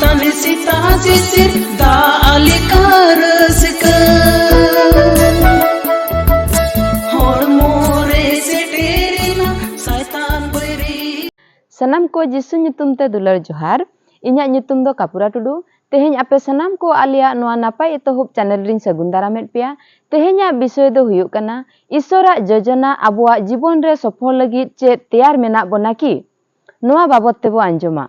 Sani sita sisir da alikar sika hormore seterina saitan boiri sanam ko jisu nyutum te dular johar inya nyutum do Kapura Tudu teheny ape sanam ko alia noa napai etohub channel ring sagun daramet pia tehenya bisoy do huyuk kana isora jojona abuwa jibon re sofol lagit chet teyar menak bona ki noa babot tebo anjoma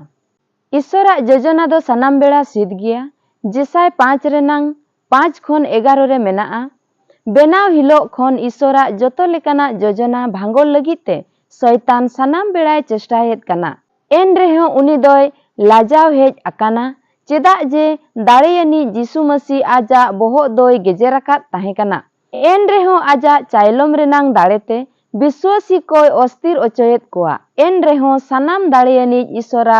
isora jojona do sanam bela sid giya jesai 5 renang 5 khon 11 re menaa benaw hilok khon isora joto lekana jojona bhangol lagit te शैतान सानाम बेड़ाय चेष्टायेद कना N रेहो उनी दोय लाजाव hedge अकाना चेदा जे दाड़ेयानी जीसु मसी आजा बोहो दोय गेजेराकात ताहे कना N रेहो आजा चाइलोम रेनांग दाड़ेते विश्वासी कोय अस्थिर ओचोयेद कोआ एन रेहो सानाम दाड़ेयानी ईश्वरा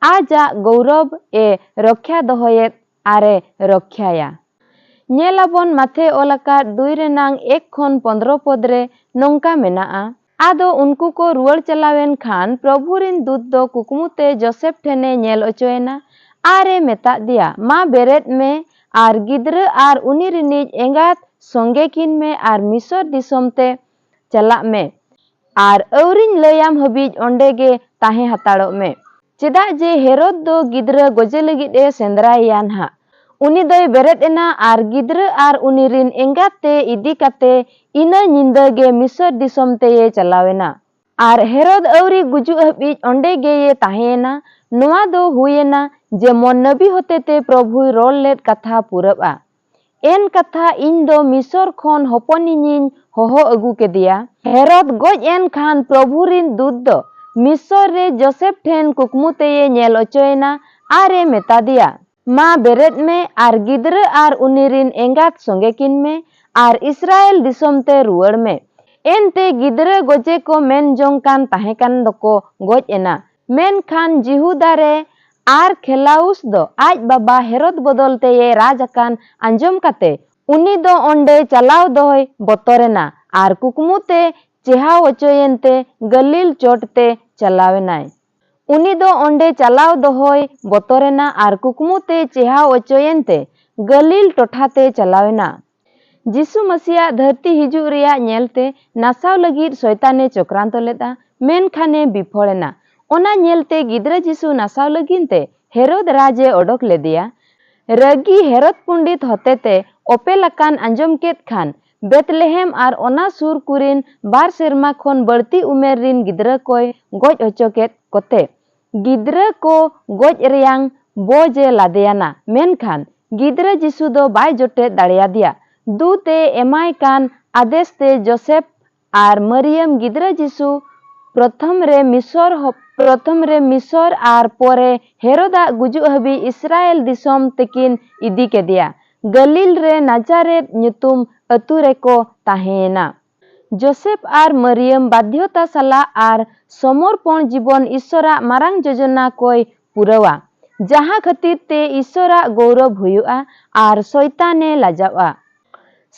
आजा गौरव ए रक्षा दोहोयेद आरे रक्षाया नेलाबन माथे ओलाका 2 रेनांग 1 खन 15 पदरे नोंका मेनाआ आदो उनको को रुआड़ चलावेन खान प्रभु रिन दूत दो कुकमुते जोसेफ ठेने नेल ओचोएना आरे मेता दिया मा बेरेत में आर गिद्र आर उनी रिनिज एंगात संगे किन में आर मिसर दिसोमते चला में आर औरिन लयाम हबीज ओंडेगे ताहे हताड़ो में चेदा जे हेरोद दो गिद्र गोजे लगित ए सेंद्रायान हा उनी दोय बेरेत एना आर गिद्र आर उनी रिन एंगाते इदी काते इना निंदगे मिसर दिसोम ते ये चलावेना आर हेरोद औरी गुजु हबीज ओंडे गे ये ताहेना नोआ दो हुएना जेमन नबी होते ते प्रभु रोल लेट कथा पुरबा एन कथा इन दो मिसर खन होपनिनिन होहो अगु के दिया हेरोद गोज एन खान प्रभु रिन दूत दो मिसर रे जोसेफ ठेन कुकमुते ये नेल ओचोएना आरे मेता दिया मा बेरेत में आर गिद्र आर उनी रिन एंगात संगे किन में आर इस्राएल दिसोम ते रुआड़ में एनते गिद्र गोजे को मेन जोंकान ताहेकान दको गोज एना मेन खान जिहुदा रे आर खेलाउस दो आज बाबा हेरोद बदलते ये राजकान अंजम काते उनी दो ओंडे चलाव दोय बतरेना आर कुकमुते चेहाव ओचोयेनते गलील चोटते चलावेनाय उनी दो ओंडे चलाव दोहोय बतरेना आर कुकमुते चेहाव ओचोयेनते गलील टोठाते चलावेना जीसु मसीहा धरती हिजू रिया नेलते नासाव लगित शैताने चक्रांत लेदा मेनखाने विफलेना ओना नेलते गिद्र जीसु नासाव लगिनते हेरोद राजे ओडोक लेदिया रगी हेरोद पंडित होतेते ओपेलाकान अंजम केत खान बेतलेहेम आर ओना सुर कुरिन 2 सेरमा खन बड़ती उमेर रिन गिद्र कोय गोज ओचोकेत कोते गिद्र को गोज रियांग बोजे लादेयाना मेनखान गिद्र जीसु दो बाय जोटे दाड़िया दिया दूते एमाय कान आदेश ते जोसेफ आर मरियम गिद्र जीसु प्रथम रे मिसर आर पोरे हेरोदा गुजु हबी इस्राएल दिसोम तेकिन इदी के दिया गलील रे नाजारेत न्युतुम अतु रेको ताहेना जोसेफ आर मरियम बाध्यता सला आर समर्पण जीवन ईश्वरा मारांग योजना कोय पुरवा जहाँ खातिर ते ईश्वरा गौरव हुयुआ आर शैताने लाजावा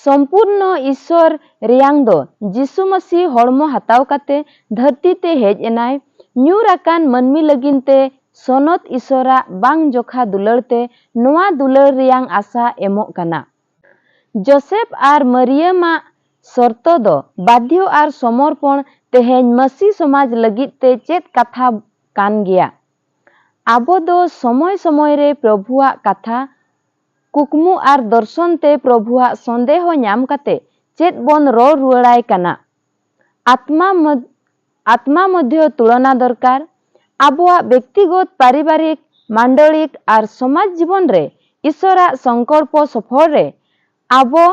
संपूर्ण ईश्वर रियांग दो जीसु मसीह हड़मो हताव काते धरती ते हेज एनाय न्यूराकान मनमी लगिनते सोनत ईश्वरा बांग जोखा दुलड़ते नोआ दुलड़ रियांग आशा एमोक काना जोसेफ आर मरियमा शर्तो दो बाध्य आर समर्पण तेहेज मसीह समाज लगिते चेत कथा कान गिया आबो दो समय समय रे प्रभुआ कथा कुकमु आर दर्शन ते प्रभुआ संदेह न्याम काते चेत बन रो रुआड़ाय काना आत्मा मध्य तुलना दरकार आबोआ व्यक्तिगत पारिवारिक मांडलिक आर समाज जीवन रे ईश्वरा संकल्प सफल रे आबो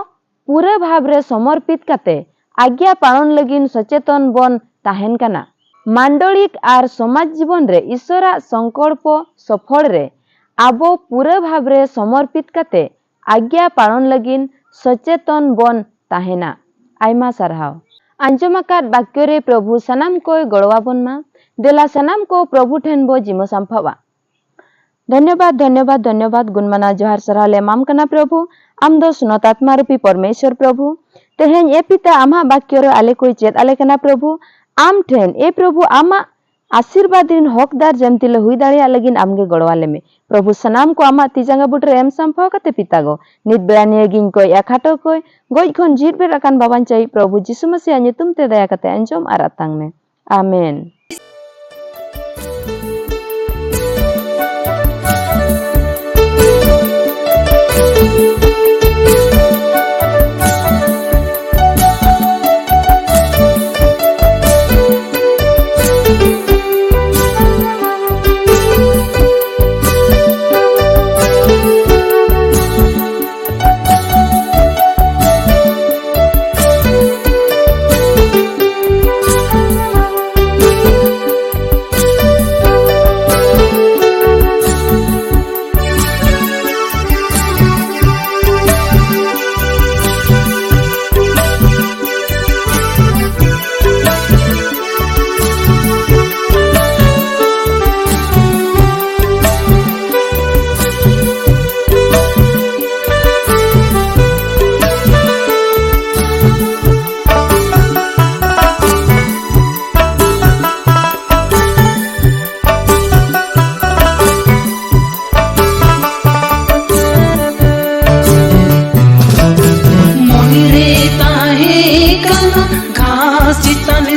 पूरा भाव रे समर्पित काते आज्ञा पालन लगिन सचेतन बन ताहेन काना मांडलिक आर समाज जीवन रे ईश्वरा संकल्प सफल रे आबो पूरा भाव रे समर्पित काते आज्ञा पालन लगिन सचेतन बन ताहेना आयमा सारहाव अंजमाकात वाक्य रे प्रभु सनाम कोय गड़वाबन मा देला सनाम को प्रभु ठेन बो जिमो संफावा धन्यवाद धन्यवाद धन्यवाद गुणमाना जोहार सरहाले माम कना प्रभु आम दो सुनतात्मा रूपी परमेश्वर प्रभु तेहेन ए पिता आमा वाक्य रे आले कोई चेत आले कना प्रभु आम ठेन ए प्रभु आमा आशीर्वाद दिन हकदार जमतिले हुई दाड़िया लगिन आमगे गड़वाले में प्रभु सनाम को आमा तिजांगा बुटरे एम संपाव कते पिता गो नित बेड़ा निये गिन को या खाटो को गोज खन जीत बेर अकान बाबान चाई प्रभु जिसु मसीह nyutum te daya kate अंजोम आर आतांग में आमेन।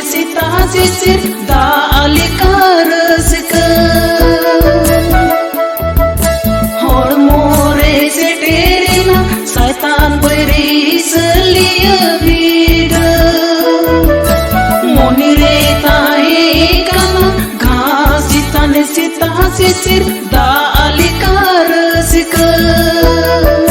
Sita sisir da alikar sika